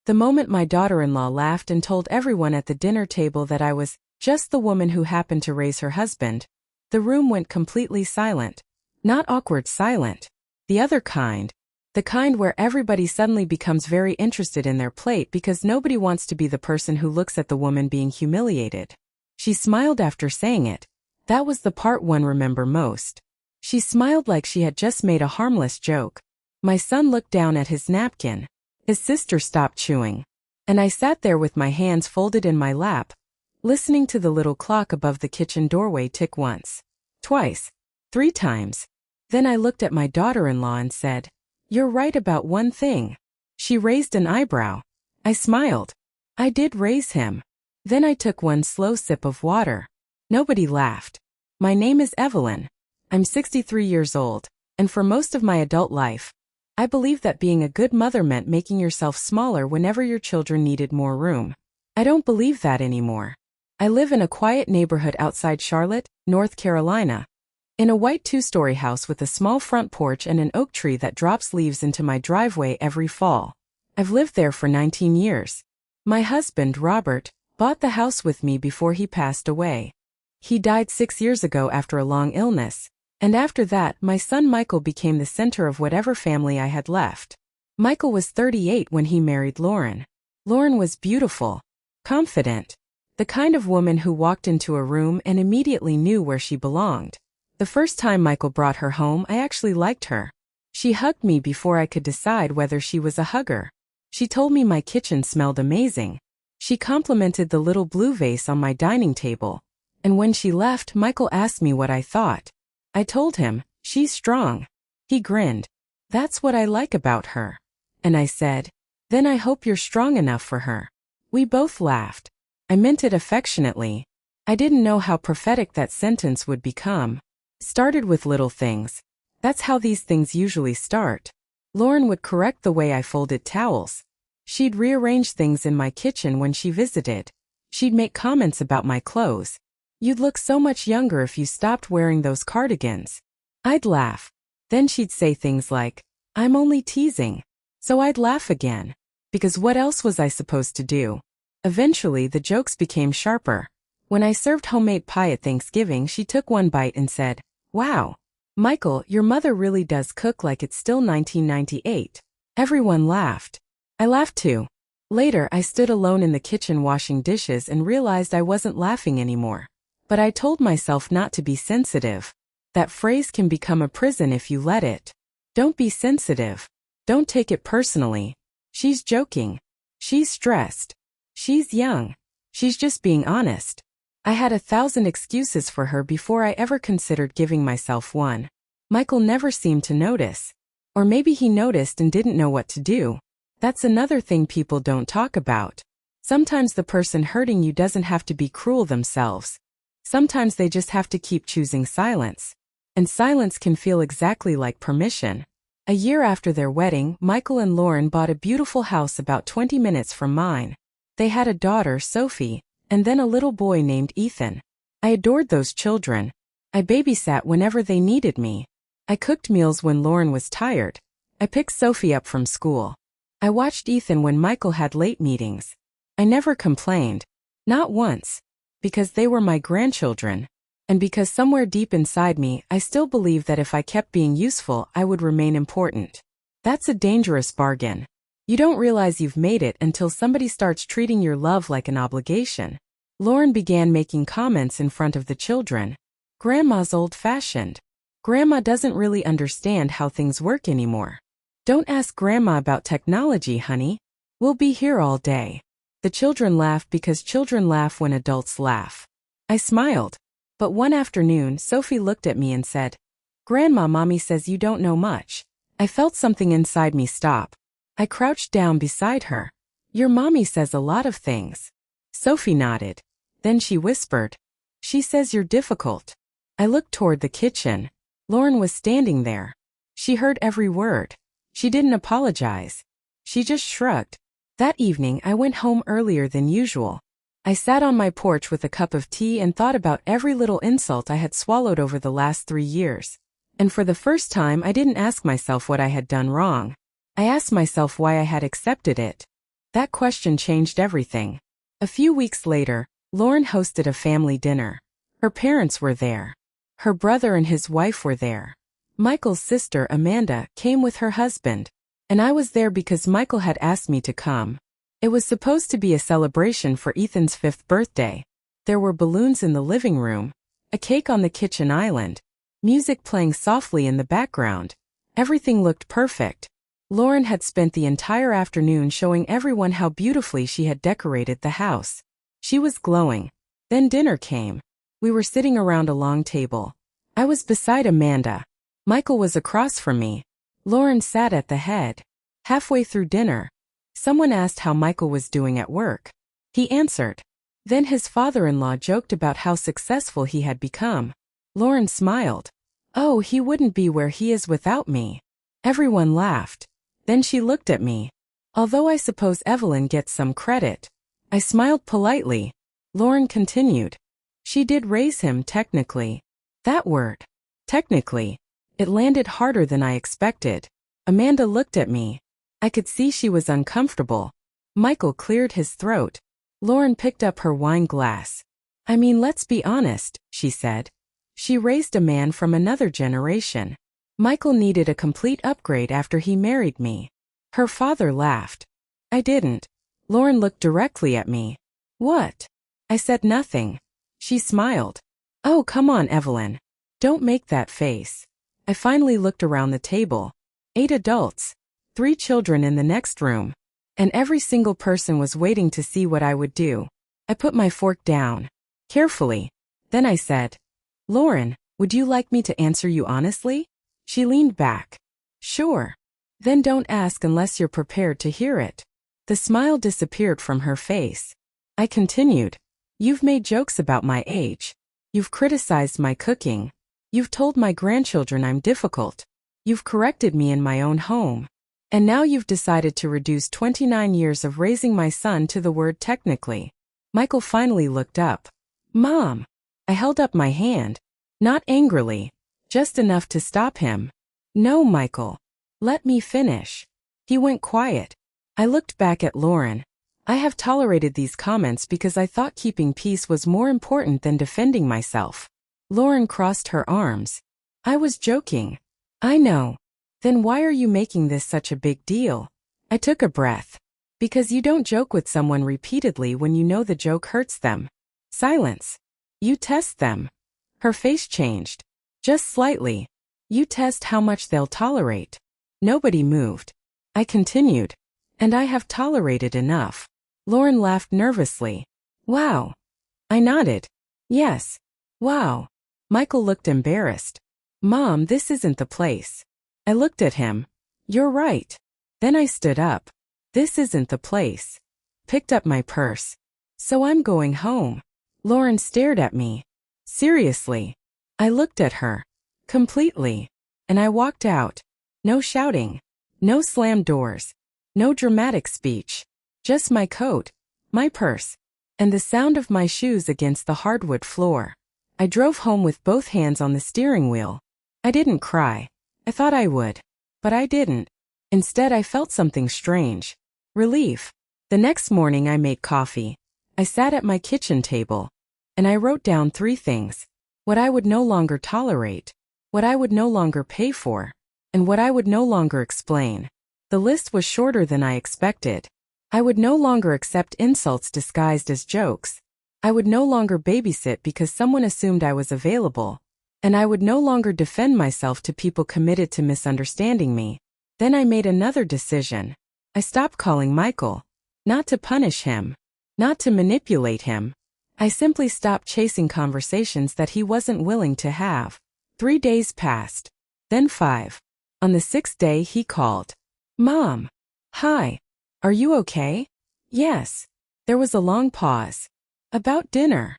The moment my daughter-in-law laughed and told everyone at the dinner table that I was just the woman who happened to raise her husband, the room went completely silent. Not awkward silent. The other kind. The kind where everybody suddenly becomes very interested in their plate because nobody wants to be the person who looks at the woman being humiliated. She smiled after saying it. That was the part one remember most. She smiled like she had just made a harmless joke. My son looked down at his napkin. His sister stopped chewing. And I sat there with my hands folded in my lap, listening to the little clock above the kitchen doorway tick once, twice, 3 times. Then I looked at my daughter-in-law and said, "You're right about one thing." She raised an eyebrow. I smiled. I did raise him. Then I took one slow sip of water. Nobody laughed. My name is Evelyn. I'm 63 years old, and for most of my adult life, I believe that being a good mother meant making yourself smaller whenever your children needed more room. I don't believe that anymore. I live in a quiet neighborhood outside Charlotte, North Carolina. In a white 2-story house with a small front porch and an oak tree that drops leaves into my driveway every fall. I've lived there for 19 years. My husband, Robert, bought the house with me before he passed away. He died 6 years ago after a long illness, and after that my son Michael became the center of whatever family I had left. Michael was 38 when he married Lauren. Lauren was beautiful, confident, the kind of woman who walked into a room and immediately knew where she belonged. The first time Michael brought her home, I actually liked her. She hugged me before I could decide whether she was a hugger. She told me my kitchen smelled amazing. She complimented the little blue vase on my dining table. And when she left, Michael asked me what I thought. I told him, "She's strong." He grinned. "That's what I like about her." And I said, "Then I hope you're strong enough for her." We both laughed. I meant it affectionately. I didn't know how prophetic that sentence would become. Started with little things. That's how these things usually start. Lauren would correct the way I folded towels. She'd rearrange things in my kitchen when she visited. She'd make comments about my clothes. "You'd look so much younger if you stopped wearing those cardigans." I'd laugh. Then she'd say things like, "I'm only teasing." So I'd laugh again. Because what else was I supposed to do? Eventually, the jokes became sharper. When I served homemade pie at Thanksgiving, she took one bite and said, "Wow, Michael, your mother really does cook like it's still 1998. Everyone laughed. I laughed too. Later, I stood alone in the kitchen washing dishes and realized I wasn't laughing anymore. But I told myself not to be sensitive. That phrase can become a prison if you let it. Don't be sensitive. Don't take it personally. She's joking. She's stressed. She's young. She's just being honest. I had 1,000 excuses for her before I ever considered giving myself one. Michael never seemed to notice. Or maybe he noticed and didn't know what to do. That's another thing people don't talk about. Sometimes the person hurting you doesn't have to be cruel themselves. Sometimes they just have to keep choosing silence. And silence can feel exactly like permission. A year after their wedding, Michael and Lauren bought a beautiful house about 20 minutes from mine. They had a daughter, Sophie, and then a little boy named Ethan. I adored those children. I babysat whenever they needed me. I cooked meals when Lauren was tired. I picked Sophie up from school. I watched Ethan when Michael had late meetings. I never complained. Not once. Because they were my grandchildren. And because somewhere deep inside me, I still believed that if I kept being useful, I would remain important. That's a dangerous bargain. You don't realize you've made it until somebody starts treating your love like an obligation. Lauren began making comments in front of the children. "Grandma's old-fashioned. Grandma doesn't really understand how things work anymore. Don't ask Grandma about technology, honey. We'll be here all day." The children laughed because children laugh when adults laugh. I smiled. But one afternoon, Sophie looked at me and said, "Grandma, Mommy says you don't know much." I felt something inside me stop. I crouched down beside her. "Your mommy says a lot of things." Sophie nodded. Then she whispered, "She says you're difficult." I looked toward the kitchen. Lauren was standing there. She heard every word. She didn't apologize. She just shrugged. That evening, I went home earlier than usual. I sat on my porch with a cup of tea and thought about every little insult I had swallowed over the last 3 years. And for the first time, I didn't ask myself what I had done wrong. I asked myself why I had accepted it. That question changed everything. A few weeks later, Lauren hosted a family dinner. Her parents were there. Her brother and his wife were there. Michael's sister, Amanda, came with her husband. And I was there because Michael had asked me to come. It was supposed to be a celebration for Ethan's 5th birthday. There were balloons in the living room, a cake on the kitchen island, music playing softly in the background. Everything looked perfect. Lauren had spent the entire afternoon showing everyone how beautifully she had decorated the house. She was glowing. Then dinner came. We were sitting around a long table. I was beside Amanda. Michael was across from me. Lauren sat at the head. Halfway through dinner, someone asked how Michael was doing at work. He answered. Then his father-in-law joked about how successful he had become. Lauren smiled. Oh, he wouldn't be where he is without me. Everyone laughed. Then she looked at me. Although I suppose Evelyn gets some credit. I smiled politely. Lauren continued. She did raise him, technically. That word. Technically. It landed harder than I expected. Amanda looked at me. I could see she was uncomfortable. Michael cleared his throat. Lauren picked up her wine glass. I mean, let's be honest, she said. She raised a man from another generation. Michael needed a complete upgrade after he married me. Her father laughed. I didn't. Lauren looked directly at me. What? I said nothing. She smiled. Oh, come on, Evelyn. Don't make that face. I finally looked around the table. 8 adults. 3 children in the next room. And every single person was waiting to see what I would do. I put my fork down. Carefully. Then I said, Lauren, would you like me to answer you honestly? She leaned back. Sure. Then don't ask unless you're prepared to hear it. The smile disappeared from her face. I continued. You've made jokes about my age. You've criticized my cooking. You've told my grandchildren I'm difficult. You've corrected me in my own home. And now you've decided to reduce 29 years of raising my son to the word technically. Michael finally looked up. Mom. I held up my hand. Not angrily. Just enough to stop him. No, Michael. Let me finish. He went quiet. I looked back at Lauren. I have tolerated these comments because I thought keeping peace was more important than defending myself. Lauren crossed her arms. I was joking. I know. Then why are you making this such a big deal? I took a breath. Because you don't joke with someone repeatedly when you know the joke hurts them. Silence. You test them. Her face changed. Just slightly. You test how much they'll tolerate. Nobody moved. I continued. And I have tolerated enough. Lauren laughed nervously. Wow. I nodded. Yes. Wow. Michael looked embarrassed. Mom, this isn't the place. I looked at him. You're right. Then I stood up. This isn't the place. Picked up my purse. So I'm going home. Lauren stared at me. Seriously. I looked at her. Completely. And I walked out. No shouting. No slammed doors. No dramatic speech. Just my coat, my purse, and the sound of my shoes against the hardwood floor. I drove home with both hands on the steering wheel. I didn't cry. I thought I would. But I didn't. Instead, I felt something strange. Relief. The next morning I made coffee. I sat at my kitchen table. And I wrote down 3 things. What I would no longer tolerate. What I would no longer pay for. And what I would no longer explain. The list was shorter than I expected. I would no longer accept insults disguised as jokes. I would no longer babysit because someone assumed I was available. And I would no longer defend myself to people committed to misunderstanding me. Then I made another decision. I stopped calling Michael. Not to punish him. Not to manipulate him. I simply stopped chasing conversations that he wasn't willing to have. 3 days passed. Then 5. On the 6th day he called. Mom. Hi. Are you okay? Yes. There was a long pause. About dinner.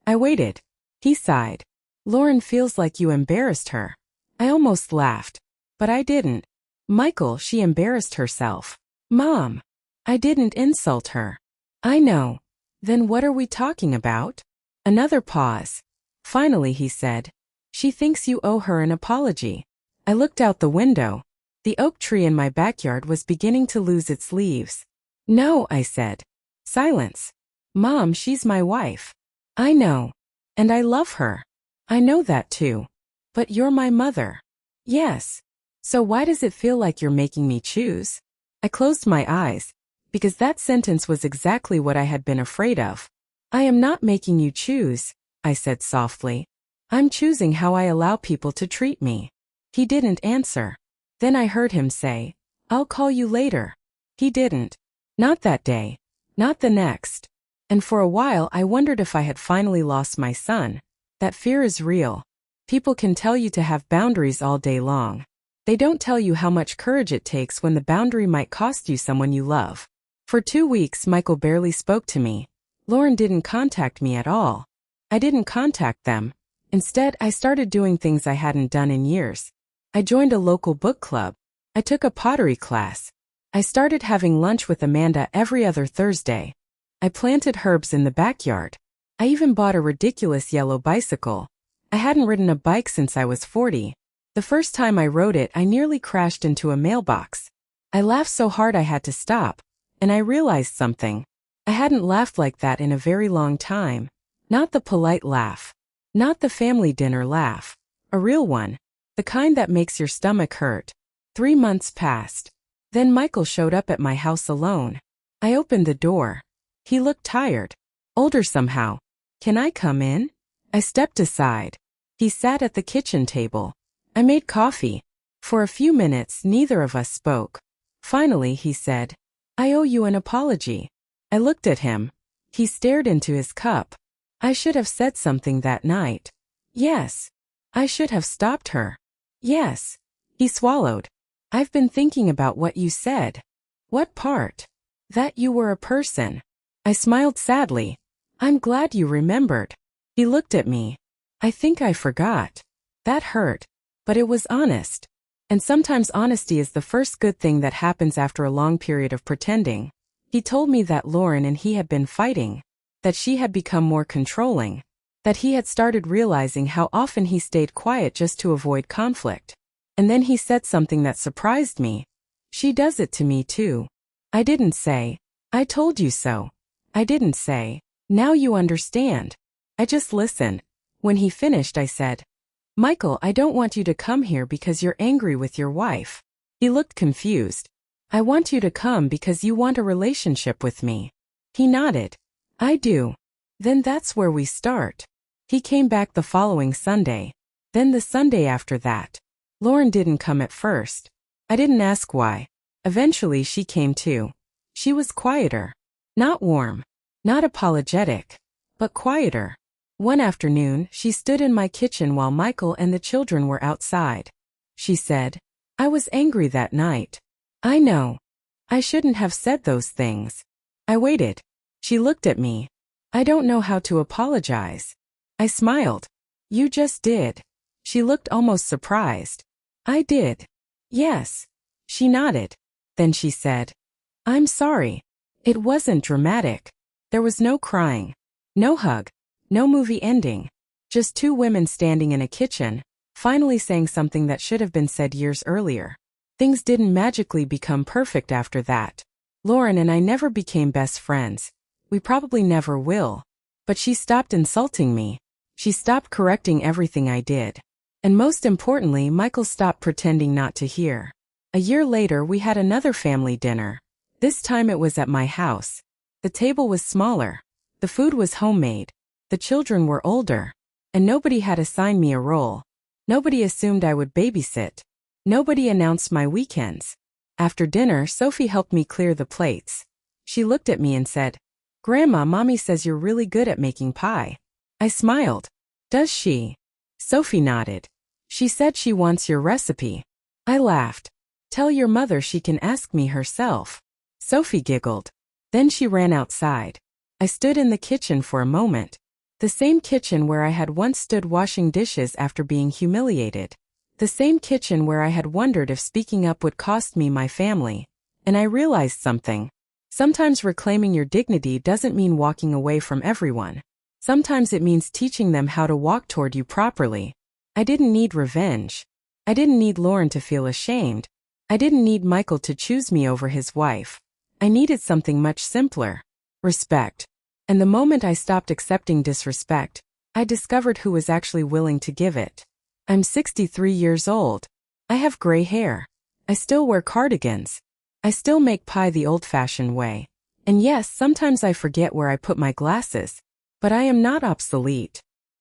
I waited. He sighed. Lauren feels like you embarrassed her. I almost laughed. But I didn't. Michael, she embarrassed herself. Mom. I didn't insult her. I know. Then what are we talking about? Another pause. Finally he said. She thinks you owe her an apology. I looked out the window. The oak tree in my backyard was beginning to lose its leaves. No, I said. Silence. Mom, she's my wife. I know. And I love her. I know that too. But you're my mother. Yes. So why does it feel like you're making me choose? I closed my eyes, because that sentence was exactly what I had been afraid of. I am not making you choose, I said softly. I'm choosing how I allow people to treat me. He didn't answer. Then I heard him say, I'll call you later. He didn't. Not that day. Not the next. And for a while I wondered if I had finally lost my son. That fear is real. People can tell you to have boundaries all day long. They don't tell you how much courage it takes when the boundary might cost you someone you love. For 2 weeks Michael barely spoke to me. Lauren didn't contact me at all. I didn't contact them. Instead, I started doing things I hadn't done in years. I joined a local book club. I took a pottery class. I started having lunch with Amanda every other Thursday. I planted herbs in the backyard. I even bought a ridiculous yellow bicycle. I hadn't ridden a bike since I was 40. The first time I rode it, I nearly crashed into a mailbox. I laughed so hard I had to stop, and I realized something. I hadn't laughed like that in a very long time. Not the polite laugh. Not the family dinner laugh. A real one. The kind that makes your stomach hurt. 3 months passed. Then Michael showed up at my house alone. I opened the door. He looked tired. Older somehow. Can I come in? I stepped aside. He sat at the kitchen table. I made coffee. For a few minutes, neither of us spoke. Finally, he said, I owe you an apology. I looked at him. He stared into his cup. I should have said something that night. Yes. I should have stopped her. Yes. He swallowed. I've been thinking about what you said. What part? That you were a person. I smiled sadly. I'm glad you remembered. He looked at me. I think I forgot. That hurt. But it was honest. And sometimes honesty is the first good thing that happens after a long period of pretending. He told me that Lauren and he had been fighting. That she had become more controlling. That he had started realizing how often he stayed quiet just to avoid conflict. And then he said something that surprised me. She does it to me too. I didn't say, I told you so. I didn't say, now you understand. I just listened. When he finished, I said, Michael, I don't want you to come here because you're angry with your wife. He looked confused. I want you to come because you want a relationship with me. He nodded. I do. Then that's where we start. He came back the following Sunday. Then the Sunday after that. Lauren didn't come at first. I didn't ask why. Eventually she came too. She was quieter. Not warm. Not apologetic. But quieter. One afternoon, she stood in my kitchen while Michael and the children were outside. She said, I was angry that night. I know. I shouldn't have said those things. I waited. She looked at me. I don't know how to apologize. I smiled. You just did. She looked almost surprised. I did. Yes. She nodded. Then she said, I'm sorry. It wasn't dramatic. There was no crying. No hug. No movie ending. Just 2 women standing in a kitchen, finally saying something that should have been said years earlier. Things didn't magically become perfect after that. Lauren and I never became best friends. We probably never will. But she stopped insulting me. She stopped correcting everything I did. And most importantly, Michael stopped pretending not to hear. A year later, we had another family dinner. This time it was at my house. The table was smaller. The food was homemade. The children were older. And nobody had assigned me a role. Nobody assumed I would babysit. Nobody announced my weekends. After dinner, Sophie helped me clear the plates. She looked at me and said, Grandma, Mommy says you're really good at making pie. I smiled. Does she? Sophie nodded. She said she wants your recipe. I laughed. Tell your mother she can ask me herself. Sophie giggled. Then she ran outside. I stood in the kitchen for a moment. The same kitchen where I had once stood washing dishes after being humiliated. The same kitchen where I had wondered if speaking up would cost me my family. And I realized something. Sometimes reclaiming your dignity doesn't mean walking away from everyone. Sometimes it means teaching them how to walk toward you properly. I didn't need revenge. I didn't need Lauren to feel ashamed. I didn't need Michael to choose me over his wife. I needed something much simpler. Respect. And the moment I stopped accepting disrespect, I discovered who was actually willing to give it. I'm 63 years old. I have gray hair. I still wear cardigans. I still make pie the old-fashioned way. And yes, sometimes I forget where I put my glasses. But I am not obsolete.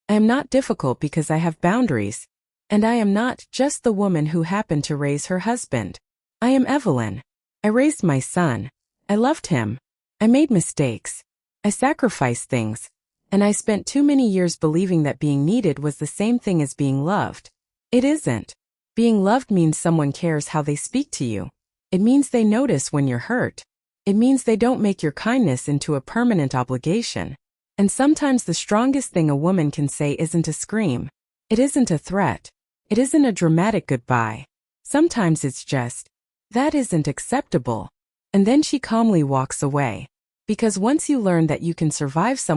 I am not difficult because I have boundaries. And I am not just the woman who happened to raise her husband. I am Evelyn. I raised my son. I loved him. I made mistakes. I sacrificed things. And I spent too many years believing that being needed was the same thing as being loved. It isn't. Being loved means someone cares how they speak to you. It means they notice when you're hurt. It means they don't make your kindness into a permanent obligation. And sometimes the strongest thing a woman can say isn't a scream. It isn't a threat. It isn't a dramatic goodbye. Sometimes it's just, that isn't acceptable. And then she calmly walks away. Because once you learn that you can survive